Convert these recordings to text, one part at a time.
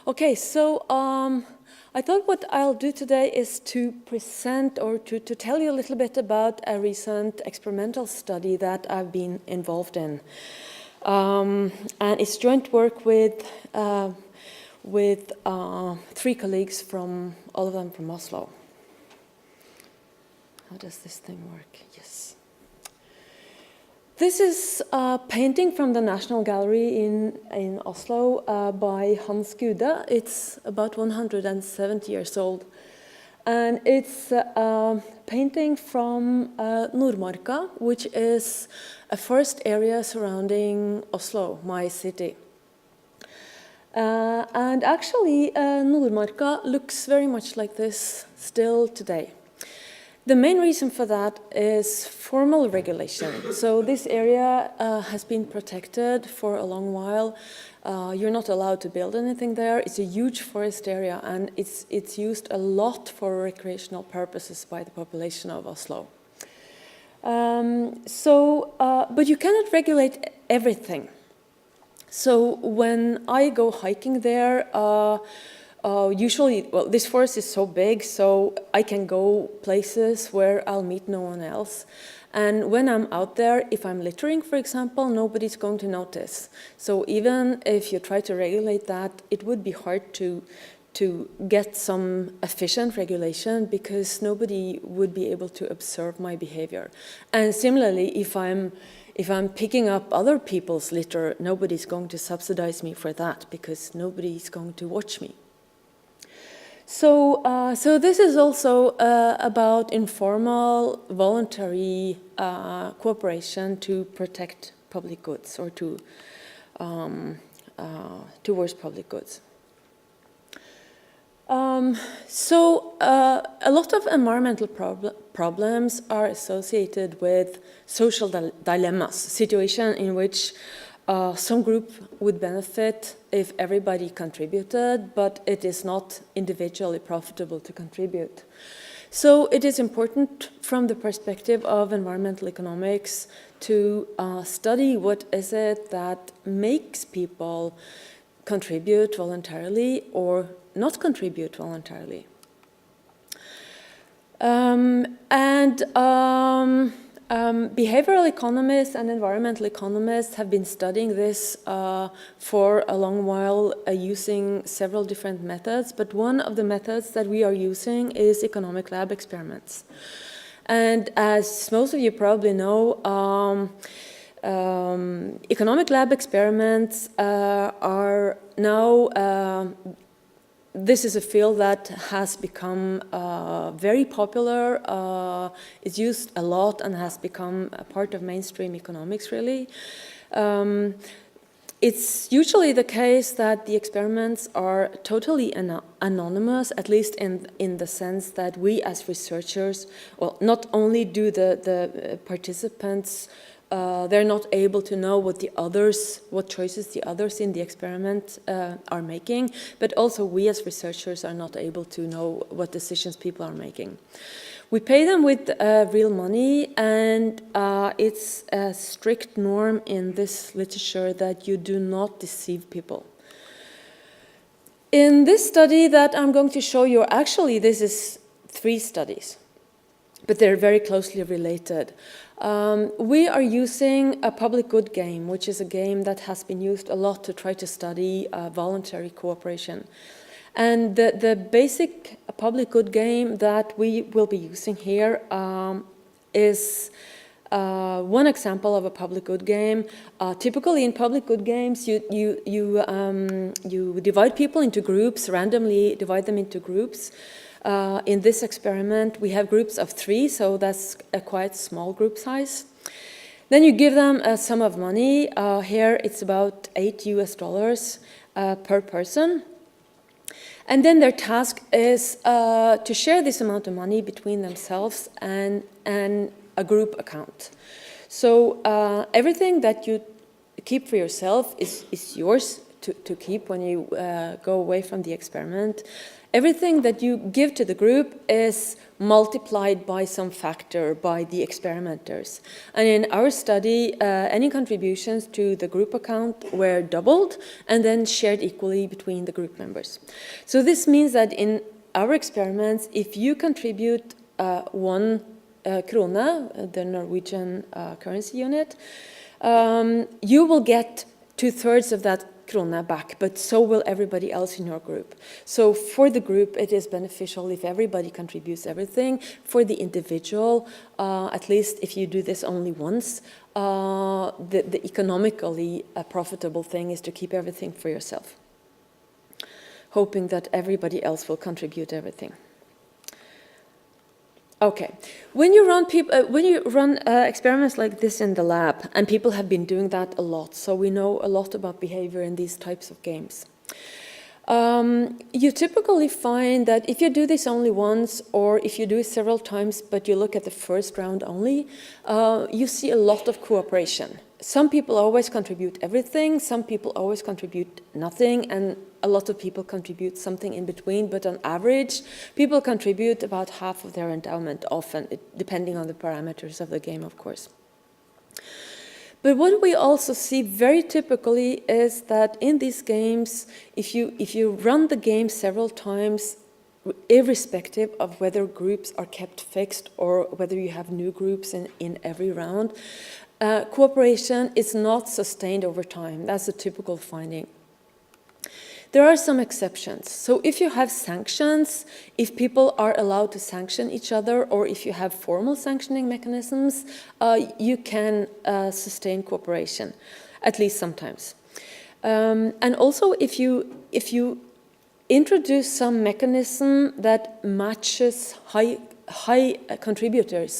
Okay, so I thought what I'll do today is to present or to tell you a little bit about a recent experimental study that I've been involved in. And it's joint work with 3 colleagues from, all of them from Oslo. How does this thing work? Yes. This is a painting from the National Gallery in Oslo by Hans Gude. It's about 170 years old. And it's a painting from Nordmarka, which is a forest area surrounding Oslo, my city. And actually, Nordmarka looks very much like this still today. The main reason for that is formal regulation. So this area has been protected for a long while. You're not allowed to build anything there. It's a huge forest area, and it's used a lot for recreational purposes by the population of Oslo. But you cannot regulate everything. So when I go hiking there, usually, well, this forest is so big, so I can go places where I'll meet no one else. And when I'm out there, if I'm littering, for example, nobody's going to notice. So even if you try to regulate that, it would be hard to get some efficient regulation because nobody would be able to observe my behavior. And similarly, if I'm picking up other people's litter, nobody's going to subsidize me for that because nobody's going to watch me. So this is also about informal, voluntary cooperation to protect public goods or towards public goods. A lot of environmental problems are associated with social dilemmas, situation in which some group would benefit if everybody contributed, but it is not individually profitable to contribute. So it is important from the perspective of environmental economics to study what is it that makes people contribute voluntarily or not contribute voluntarily. Behavioral economists and environmental economists have been studying this for a long while using several different methods, but one of the methods that we are using is economic lab experiments. And as most of you probably know, economic lab experiments are now this is a field that has become very popular. It's used a lot and has become a part of mainstream economics, really. It's usually the case that the experiments are totally anonymous, at least in the sense that we as researchers, well, not only do the participants they're not able to know what choices the others in the experiment are making, but also we as researchers are not able to know what decisions people are making. We pay them with real money, and it's a strict norm in this literature that you do not deceive people. In this study that I'm going to show you, actually this is 3 studies, but they're very closely related. We are using a public good game, which is a game that has been used a lot to try to study voluntary cooperation. And the basic public good game that we will be using here is one example of a public good game. Typically in public good games, you divide people into groups, randomly divide them into groups. In this experiment, we have groups of 3, so that's a quite small group size. Then you give them a sum of money. Here it's about $8 per person. And then their task is to share this amount of money between themselves and a group account. So everything that you keep for yourself is yours to keep when you go away from the experiment. Everything that you give to the group is multiplied by some factor by the experimenters. And in our study, any contributions to the group account were doubled and then shared equally between the group members. So this means that in our experiments, if you contribute 1 krone, the Norwegian currency unit, you will get 2/3 of that krone back, but so will everybody else in your group. So for the group, it is beneficial if everybody contributes everything. For the individual, at least if you do this only once, the economically profitable thing is to keep everything for yourself, hoping that everybody else will contribute everything. Okay, when you run experiments like this in the lab, and people have been doing that a lot, so we know a lot about behavior in these types of games. You typically find that if you do this only once, or if you do it several times, but you look at the first round only, you see a lot of cooperation. Some people always contribute everything, some people always contribute nothing, and a lot of people contribute something in between, but on average, people contribute about half of their endowment often, depending on the parameters of the game, of course. But what we also see very typically is that in these games, if you run the game several times, irrespective of whether groups are kept fixed or whether you have new groups in every round, cooperation is not sustained over time. That's a typical finding. There are some exceptions. So if you have sanctions, if people are allowed to sanction each other, or if you have formal sanctioning mechanisms, you can sustain cooperation, at least sometimes. And also if you introduce some mechanism that matches high contributors,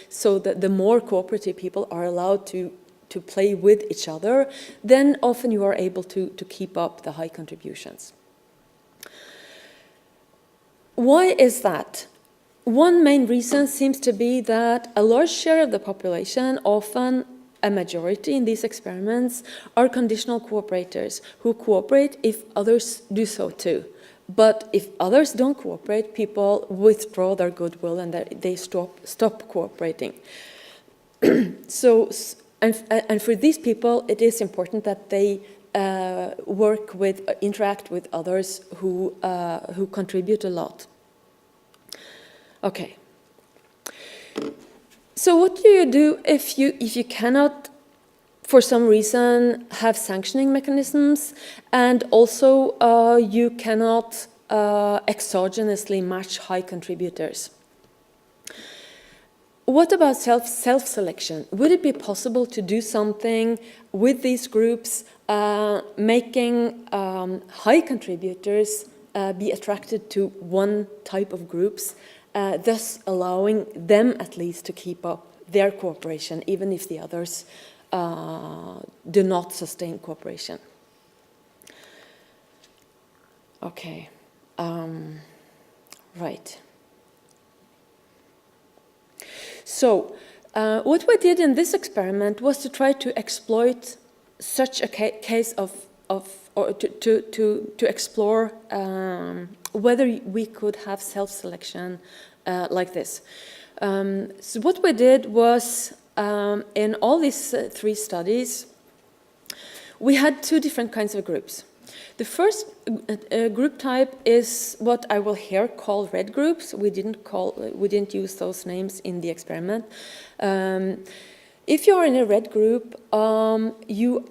so that the more cooperative people are allowed to play with each other, then often you are able to keep up the high contributions. Why is that? One main reason seems to be that a large share of the population, often a majority in these experiments, are conditional cooperators who cooperate if others do so too. But if others don't cooperate, people withdraw their goodwill and they stop cooperating. And for these people, it is important that they interact with others who contribute a lot. Okay. So what do you do if you cannot, for some reason, have sanctioning mechanisms, and also you cannot exogenously match high contributors? What about self-selection? Would it be possible to do something with these groups, making high contributors be attracted to one type of groups, thus allowing them at least to keep up their cooperation, even if the others do not sustain cooperation? Okay, right. So, what we did in this experiment was to try to exploit such a case or to explore whether we could have self-selection like this. So what we did was, in all these 3 studies, we had 2 different kinds of groups. The first group type is what I will here call red groups. We didn't use those names in the experiment. If you are in a red group, you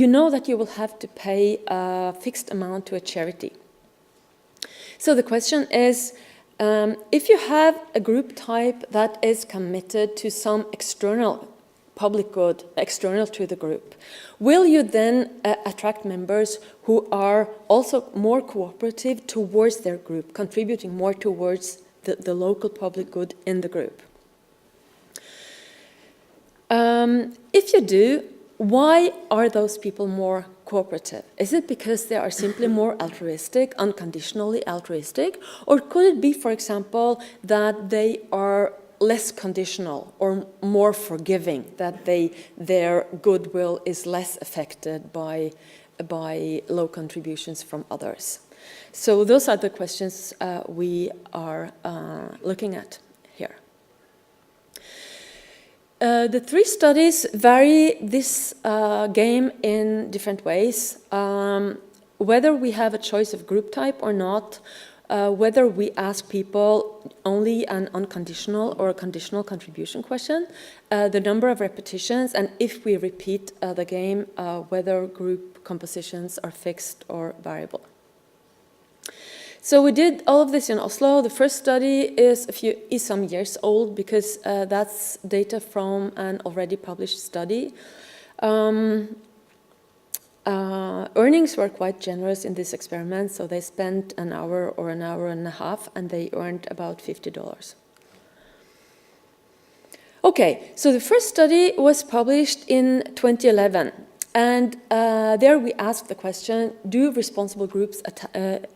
know that you will have to pay a fixed amount to a charity. So the question is, if you have a group type that is committed to some external public good, external to the group, will you then attract members who are also more cooperative towards their group, contributing more towards the local public good in the group? If you do, why are those people more cooperative? Is it because they are simply more altruistic, unconditionally altruistic? Or could it be, for example, that they are less conditional or more forgiving, that their goodwill is less affected by by low contributions from others. So those are the questions we are looking at here. The three studies vary this game in different ways. Whether we have a choice of group type or not, whether we ask people only an unconditional or a conditional contribution question, the number of repetitions, and if we repeat the game, whether group compositions are fixed or variable. So we did all of this in Oslo. The first study is some years old because that's data from an already published study. Earnings were quite generous in this experiment, so they spent an hour or an hour and a half, and they earned about $50. Okay, so the first study was published in 2011, and there we asked the question, do responsible groups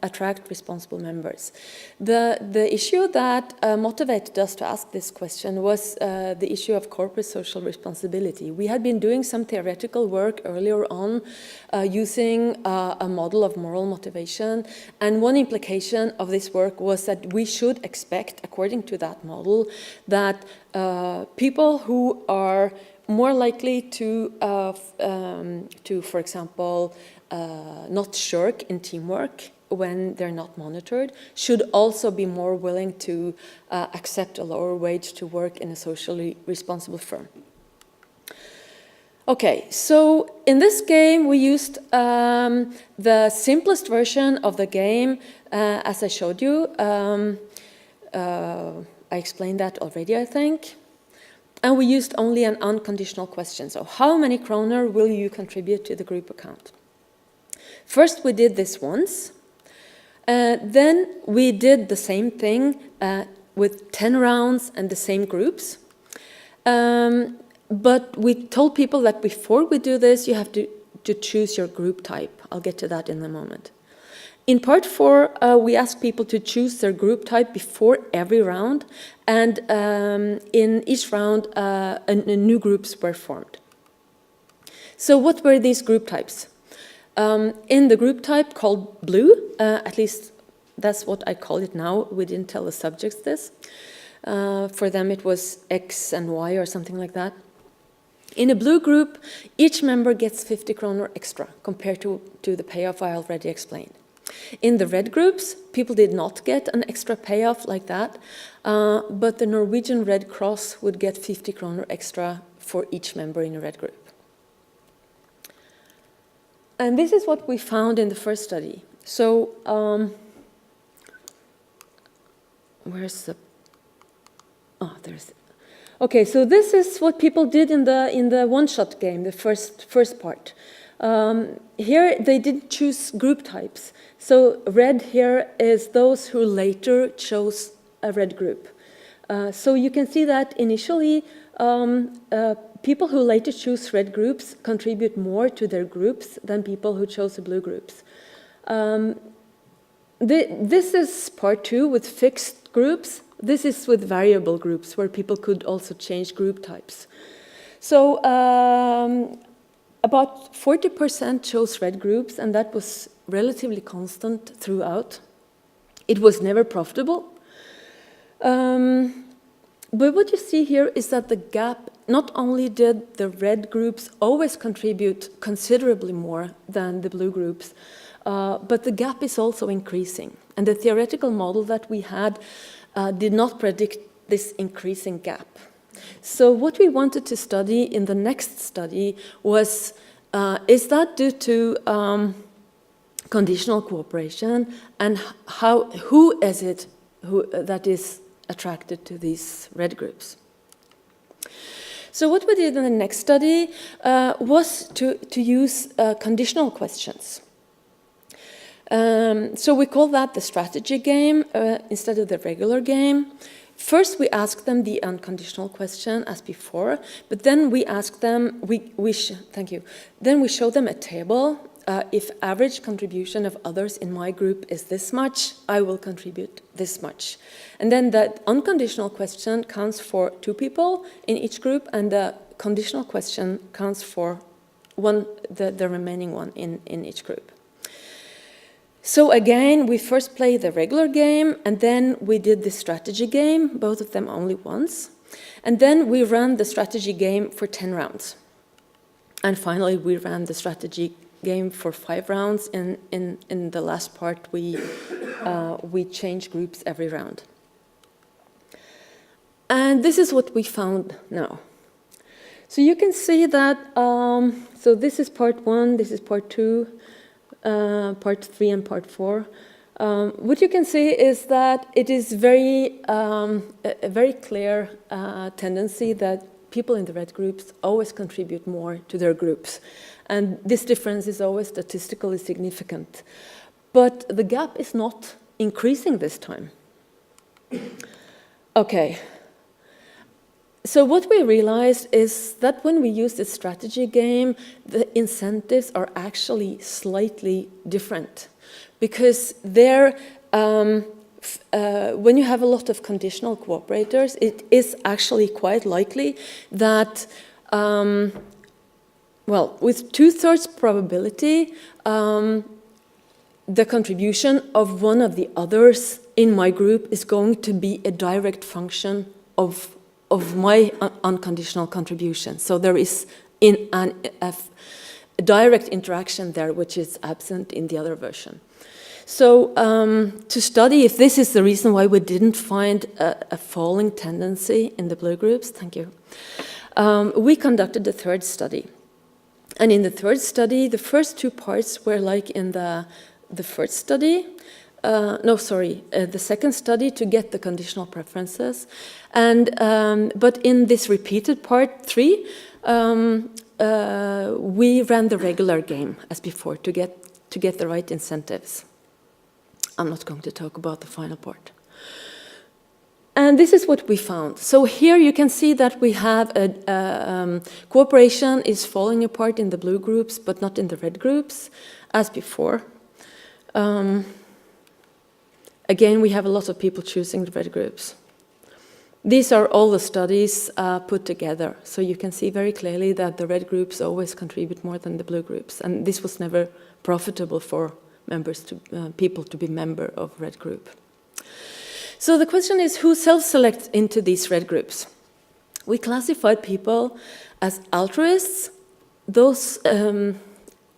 attract responsible members? The issue that motivated us to ask this question was the issue of corporate social responsibility. We had been doing some theoretical work earlier on using a model of moral motivation, and one implication of this work was that we should expect, according to that model, that people who are more likely to, for example, not shirk in teamwork when they're not monitored, should also be more willing to accept a lower wage to work in a socially responsible firm. Okay, so in this game we used the simplest version of the game, as I showed you. I explained that already, I think. And we used only an unconditional question. So how many kroner will you contribute to the group account? First, we did this once. Then we did the same thing with 10 rounds and the same groups. But we told people that before we do this, you have to choose your group type. I'll get to that in a moment. In part 4, we asked people to choose their group type before every round, and in each round, new groups were formed. So what were these group types? In the group type called blue, at least that's what I call it now, we didn't tell the subjects this. For them it was X and Y or something like that. In a blue group, each member gets 50 kroner extra compared to the payoff I already explained. In the red groups, people did not get an extra payoff like that, but the Norwegian Red Cross would get 50 kroner extra for each member in a red group. And this is what we found in the first study. So, where's the... Oh, there's... Okay, so this is what people did in the one-shot game, the first part. Here they didn't choose group types. So red here is those who later chose a red group. So you can see that initially people who later choose red groups contribute more to their groups than people who chose the blue groups. This is part 2 with fixed groups. This is with variable groups where people could also change group types. So about 40% chose red groups, and that was relatively constant throughout. It was never profitable. But what you see here is that the gap, not only did the red groups always contribute considerably more than the blue groups, but the gap is also increasing. And the theoretical model that we had did not predict this increasing gap. So what we wanted to study in the next study was, is that due to conditional cooperation, and who is it that is attracted to these red groups? So what we did in the next study was to use conditional questions. So we call that the strategy game instead of the regular game. First, we ask them the unconditional question as before, but then we ask them, Then we show them a table. If average contribution of others in my group is this much, I will contribute this much. And then that unconditional question counts for 2 people in each group, and the conditional question counts for the remaining one in each group. So again, we first played the regular game, and then we did the strategy game, both of them only once. And then we ran the strategy game for 10 rounds. And finally, we ran the strategy game for 5 rounds. In the last part, we changed groups every round. And this is what we found now. So you can see that, so this is part 1, this is part 2, part 3 and part 4. What you can see is that it is a very clear tendency that people in the red groups always contribute more to their groups. And this difference is always statistically significant. But the gap is not increasing this time. Okay. So what we realized is that when we use this strategy game, the incentives are actually slightly different. Because there, when you have a lot of conditional cooperators, it is actually quite likely that, well, with 2/3 probability, the contribution of one of the others in my group is going to be a direct function of my unconditional contribution. So there is a direct interaction there, which is absent in the other version. So to study if this is the reason why we didn't find a falling tendency in the blue groups, thank you, we conducted the 3rd study. And in the 3rd study, the first 2 parts were like in the first study, the 2nd study to get the conditional preferences. And, but in this repeated part 3, we ran the regular game as before to get the right incentives. I'm not going to talk about the final part. And this is what we found. So here you can see that we have cooperation is falling apart in the blue groups, but not in the red groups, as before. Again, we have a lot of people choosing the red groups. These are all the studies put together. So you can see very clearly that the red groups always contribute more than the blue groups. And this was never profitable for people to be member of red group. So the question is, who self-selects into these red groups? We classified people as altruists, those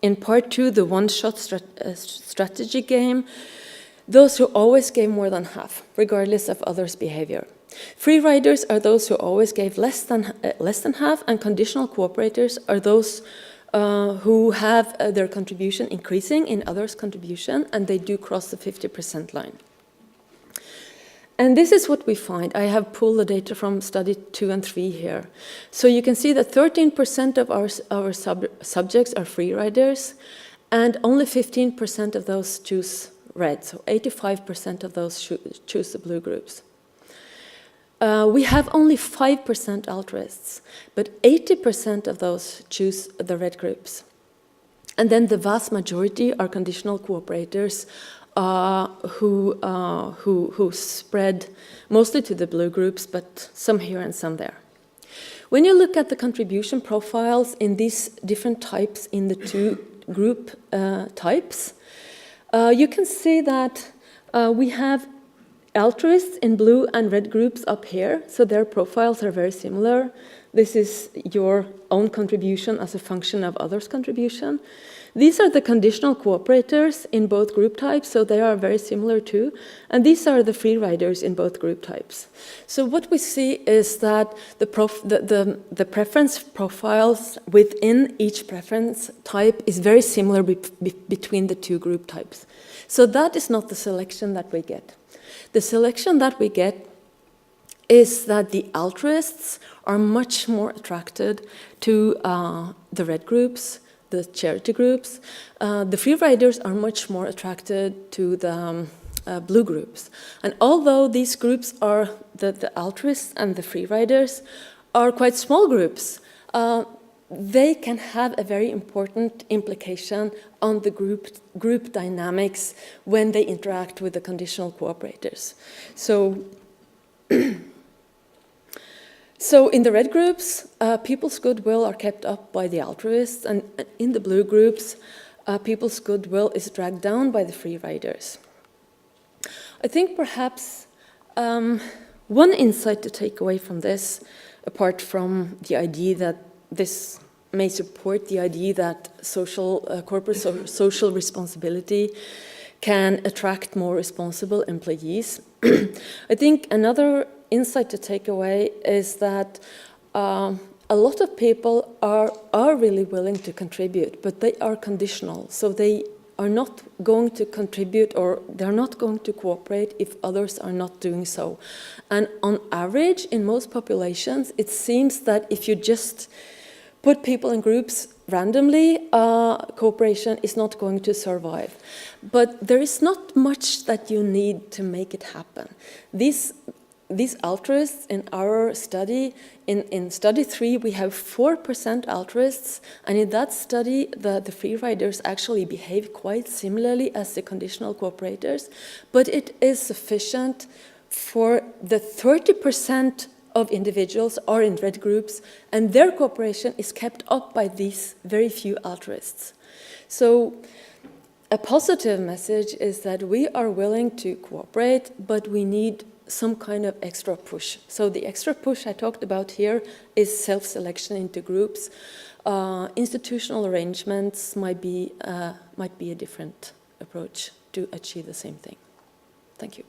in part 2, the one-shot strategy game, those who always gave more than half, regardless of others' behavior. Free riders are those who always gave less than half, and conditional cooperators are those who have their contribution increasing in others' contribution, and they do cross the 50% line. And this is what we find. I have pulled the data from study 2 and 3 here. So you can see that 13% of our subjects are free riders, and only 15% of those choose red. So 85% of those choose the blue groups. We have only 5% altruists, but 80% of those choose the red groups. And then the vast majority are conditional cooperators who spread mostly to the blue groups, but some here and some there. When you look at the contribution profiles in these different types in the 2 group types, you can see that we have altruists in blue and red groups up here, so their profiles are very similar. This is your own contribution as a function of others' contribution. These are the conditional cooperators in both group types, so they are very similar too. And these are the free riders in both group types. So what we see is that the preference profiles within each preference type is very similar between the 2 group types. So that is not the selection that we get. The selection that we get is that the altruists are much more attracted to the red groups, the charity groups. The free riders are much more attracted to the blue groups. And although these groups are, the altruists and the free riders, are quite small groups, they can have a very important implication on the group dynamics when they interact with the conditional cooperators. So So in the red groups, people's goodwill are kept up by the altruists, and in the blue groups, people's goodwill is dragged down by the free riders. I think perhaps one insight to take away from this, apart from the idea that this may support the idea that corporate social responsibility can attract more responsible employees. I think another insight to take away is that a lot of people are really willing to contribute, but they are conditional. So they are not going to contribute, or they're not going to cooperate if others are not doing so. And on average, in most populations, it seems that if you just put people in groups randomly, cooperation is not going to survive. But there is not much that you need to make it happen. These altruists in our study, in study 3, we have 4% altruists, and in that study, the free riders actually behave quite similarly as the conditional cooperators, but it is sufficient for the 30% of individuals are in red groups, and their cooperation is kept up by these very few altruists. So a positive message is that we are willing to cooperate, but we need some kind of extra push. So the extra push I talked about here is self-selection into groups. Institutional arrangements might be a different approach to achieve the same thing. Thank you.